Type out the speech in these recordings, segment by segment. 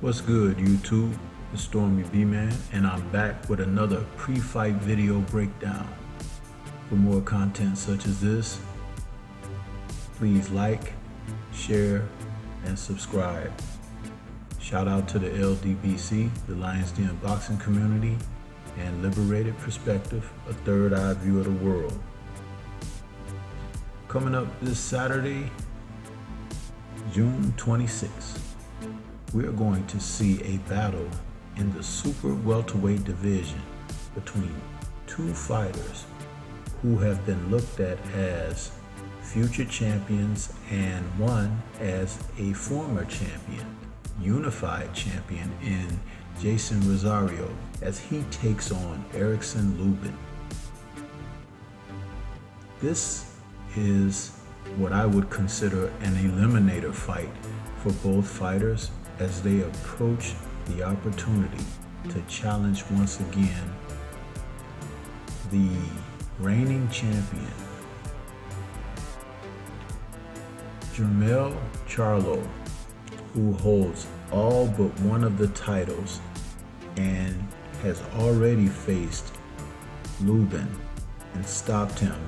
What's good, YouTube? It's Stormy B-Man, and I'm back with another pre-fight video breakdown. For more content such as this, please like, share, and subscribe. Shout out to the LDBC, the Lions Den boxing community, and Liberated Perspective, a third eye view of the world. Coming up this Saturday, June 26th, we are going to see a battle in the super welterweight division between two fighters who have been looked at as future champions and one as a former champion, unified champion in Jason Rosario, as he takes on LUBIN. This is what I would consider an eliminator fight for both fighters as they approach the opportunity to challenge once again the reigning champion, Jermell Charlo, who holds all but one of the titles and has already faced LUBIN and stopped him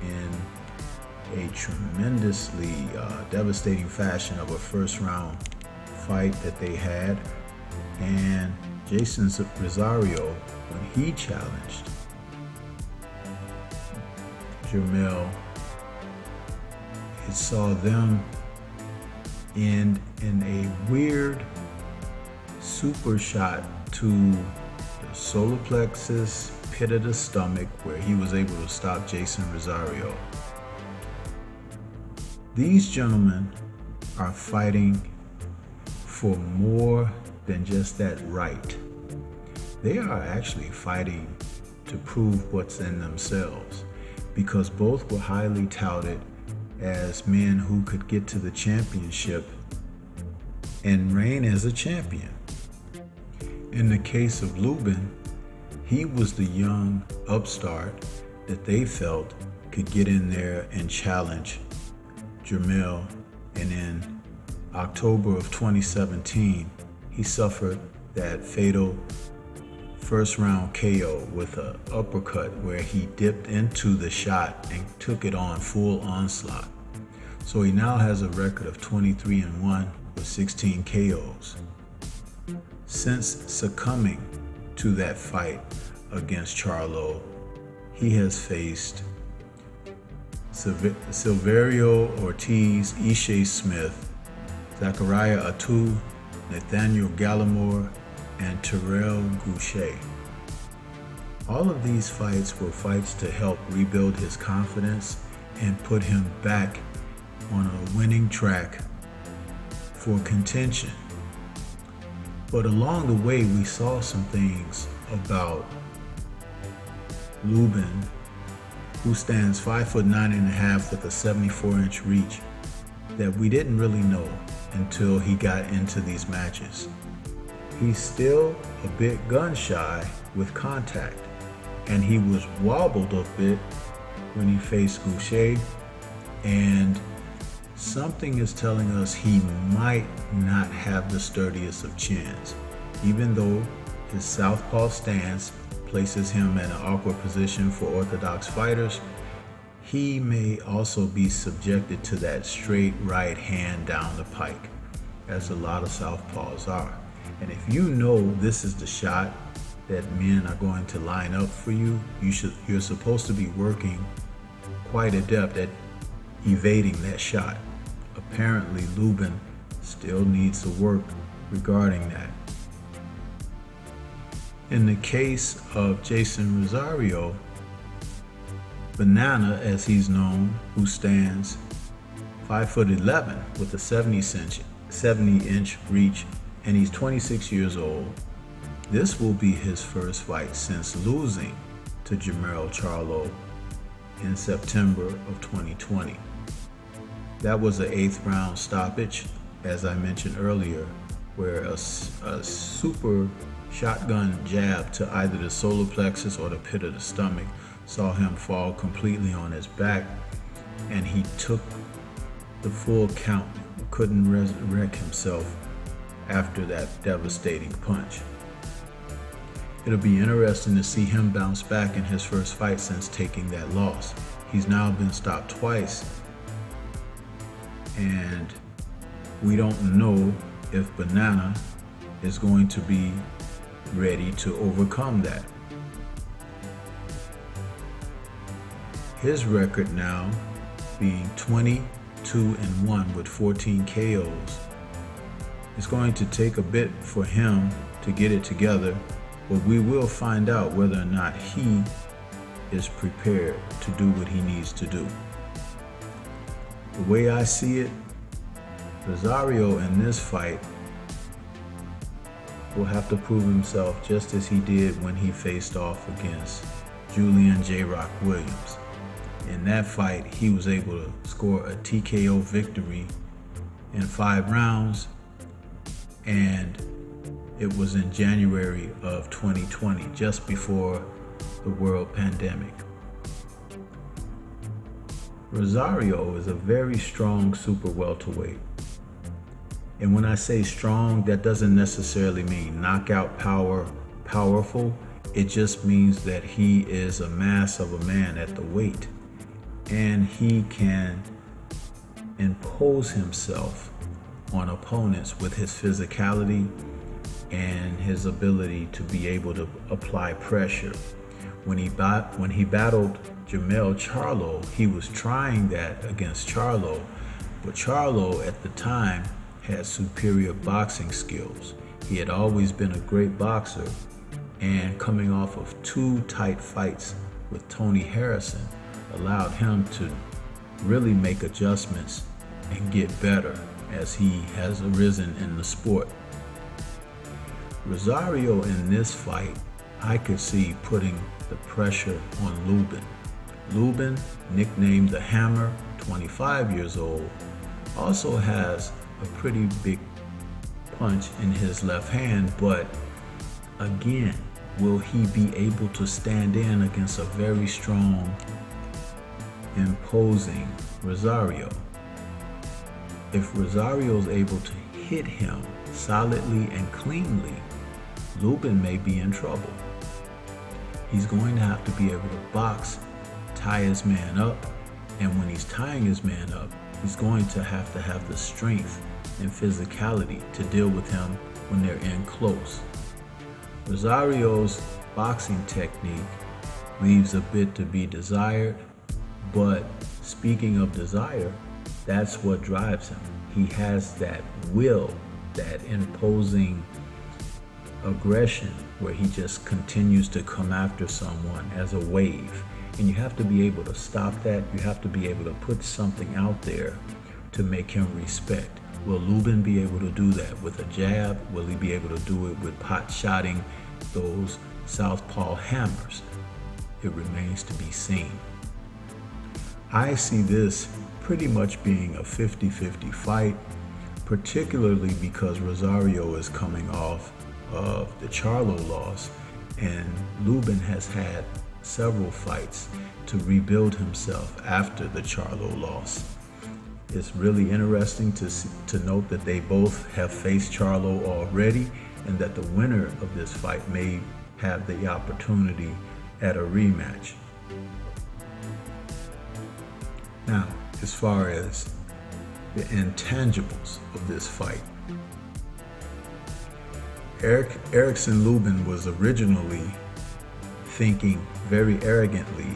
in a tremendously devastating fashion of a first round fight that they had. And Jason Rosario, when he challenged Jermell, it saw them end in a weird super shot to the solar plexus, pit of the stomach, where he was able to stop Jason Rosario. These gentlemen are fighting for more than just that right. They are actually fighting to prove what's in themselves, because both were highly touted as men who could get to the championship and reign as a champion. In the case of LUBIN, he was the young upstart that they felt could get in there and challenge Jermell, and in October of 2017, he suffered that fatal first round KO with an uppercut where he dipped into the shot and took it on full onslaught. So he now has a record of 23-1 with 16 KOs. Since succumbing to that fight against Charlo, he has faced Silverio Ortiz, Ishe Smith, Zachariah Atu, Nathaniel Gallimore, and Terrell Goucher. All of these fights were fights to help rebuild his confidence and put him back on a winning track for contention. But along the way, we saw some things about LUBIN, who stands 5'9.5" with a 74-inch reach, that we didn't really know until he got into these matches. He's still a bit gun shy with contact, and he was wobbled a bit when he faced Goucher, and something is telling us he might not have the sturdiest of chins. Even though his southpaw stance places him in an awkward position for orthodox fighters, he may also be subjected to that straight right hand down the pike, as a lot of southpaws are. And if you know this is the shot that men are going to line up for you, you're supposed to be working quite adept at evading that shot. Apparently, LUBIN still needs to work regarding that. In the case of Jason Rosario, Banana, as he's known, who stands 5'11" with a 70-inch reach, and he's 26 years old. This will be his first fight since losing to Jermell Charlo in September of 2020. That was an 8th round stoppage, as I mentioned earlier, where a super shotgun jab to either the solar plexus or the pit of the stomach saw him fall completely on his back, and he took the full count, couldn't resurrect himself after that devastating punch. It'll be interesting to see him bounce back in his first fight since taking that loss. He's now been stopped twice, and we don't know if Banana is going to be ready to overcome that. His record now being 22-1 with 14 KOs. It's going to take a bit for him to get it together, but we will find out whether or not he is prepared to do what he needs to do. The way I see it, Rosario in this fight will have to prove himself just as he did when he faced off against Julian J-Rock Williams. In that fight, he was able to score a TKO victory in 5 rounds, and it was in January of 2020, just before the world pandemic. Rosario is a very strong super welterweight. And when I say strong, that doesn't necessarily mean knockout power, powerful. It just means that he is a mass of a man at the weight, and he can impose himself on opponents with his physicality and his ability to be able to apply pressure. When he battled Jermell Charlo, he was trying that against Charlo, but Charlo at the time had superior boxing skills. He had always been a great boxer, and coming off of 2 tight fights with Tony Harrison allowed him to really make adjustments and get better as he has arisen in the sport. Rosario in this fight, I could see putting the pressure on LUBIN. LUBIN, nicknamed the Hammer, 25 years old, also has a pretty big punch in his left hand, but again, will he be able to stand in against a very strong, imposing Rosario? If Rosario is able to hit him solidly and cleanly, LUBIN may be in trouble. He's going to have to be able to box, tie his man up, and when he's tying his man up, he's going to have the strength and physicality to deal with him when they're in close. Rosario's boxing technique leaves a bit to be desired, but speaking of desire, that's what drives him. He has that will, that imposing aggression where he just continues to come after someone as a wave. And you have to be able to stop that. You have to be able to put something out there to make him respect. Will LUBIN be able to do that with a jab? Will he be able to do it with pot-shotting those southpaw hammers? It remains to be seen. I see this pretty much being a 50-50 fight, particularly because Rosario is coming off of the Charlo loss, and LUBIN has had several fights to rebuild himself after the Charlo loss. It's really interesting to note that they both have faced Charlo already, and that the winner of this fight may have the opportunity at a rematch. Now, as far as the intangibles of this fight, Erickson Lubin was originally thinking very arrogantly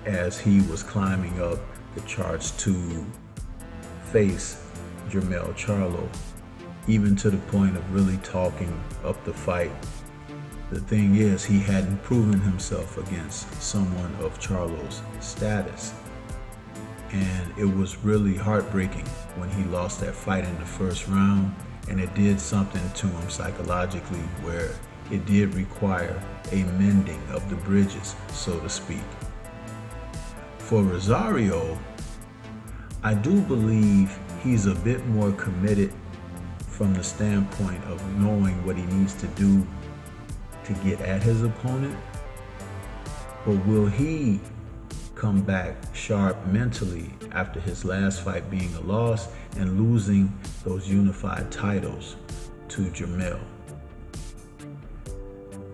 as he was climbing up the charts to face Jermell Charlo, even to the point of really talking up the fight. The thing is, he hadn't proven himself against someone of Charlo's status. And it was really heartbreaking when he lost that fight in the first round, and it did something to him psychologically where it did require a mending of the bridges, so to speak. For Rosario, I do believe he's a bit more committed from the standpoint of knowing what he needs to do to get at his opponent. But will he come back sharp mentally after his last fight being a loss and losing those unified titles to Jermell.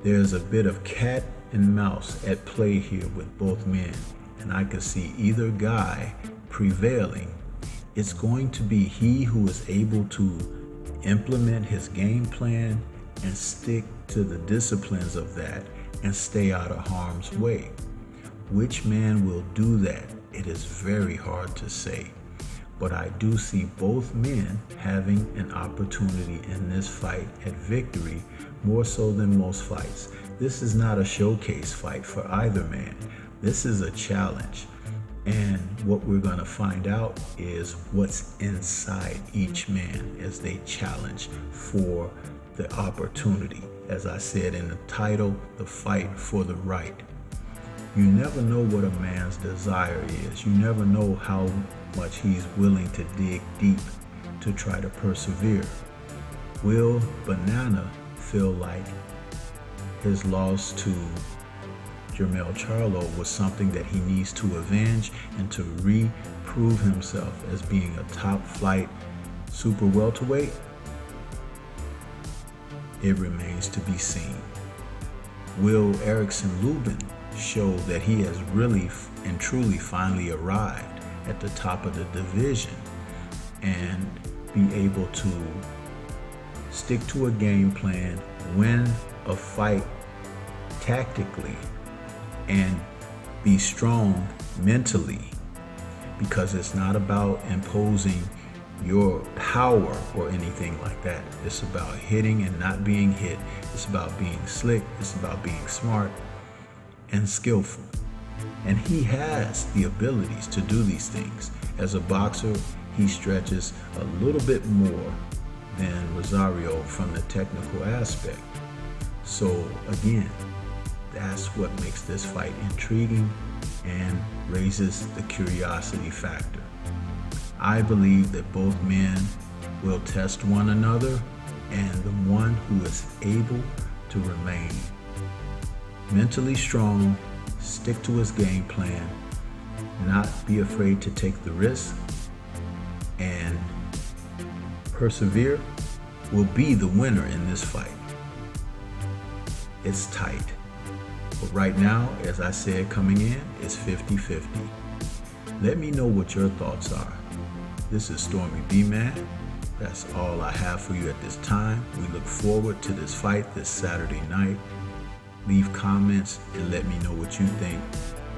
There's a bit of cat and mouse at play here with both men, and I could see either guy prevailing. It's going to be he who is able to implement his game plan and stick to the disciplines of that and stay out of harm's way. Which man will do that? It is very hard to say, but I do see both men having an opportunity in this fight at victory, more so than most fights. This is not a showcase fight for either man. This is a challenge. And what we're going to find out is what's inside each man as they challenge for the opportunity. As I said in the title, the fight for the right. You never know what a man's desire is. You never know how much he's willing to dig deep to try to persevere. Will Banana feel like his loss to Jermell Charlo was something that he needs to avenge and to re-prove himself as being a top flight super welterweight? It remains to be seen. Will Erickson Lubin show that he has really and truly finally arrived at the top of the division and be able to stick to a game plan, win a fight tactically, and be strong mentally, because it's not about imposing your power or anything like that. It's about hitting and not being hit. It's about being slick. It's about being smart and skillful. And he has the abilities to do these things. As a boxer, he stretches a little bit more than Rosario from the technical aspect. So again, that's what makes this fight intriguing and raises the curiosity factor. I believe that both men will test one another, and the one who is able to remain mentally strong, stick to his game plan, not be afraid to take the risk, and persevere will be the winner in this fight. It's tight. But right now, as I said coming in, it's 50-50. Let me know what your thoughts are. This is Stormy B-Man. That's all I have for you at this time. We look forward to this fight this Saturday night. Leave comments and let me know what you think.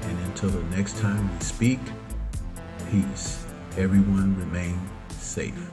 And until the next time we speak, peace. Everyone remain safe.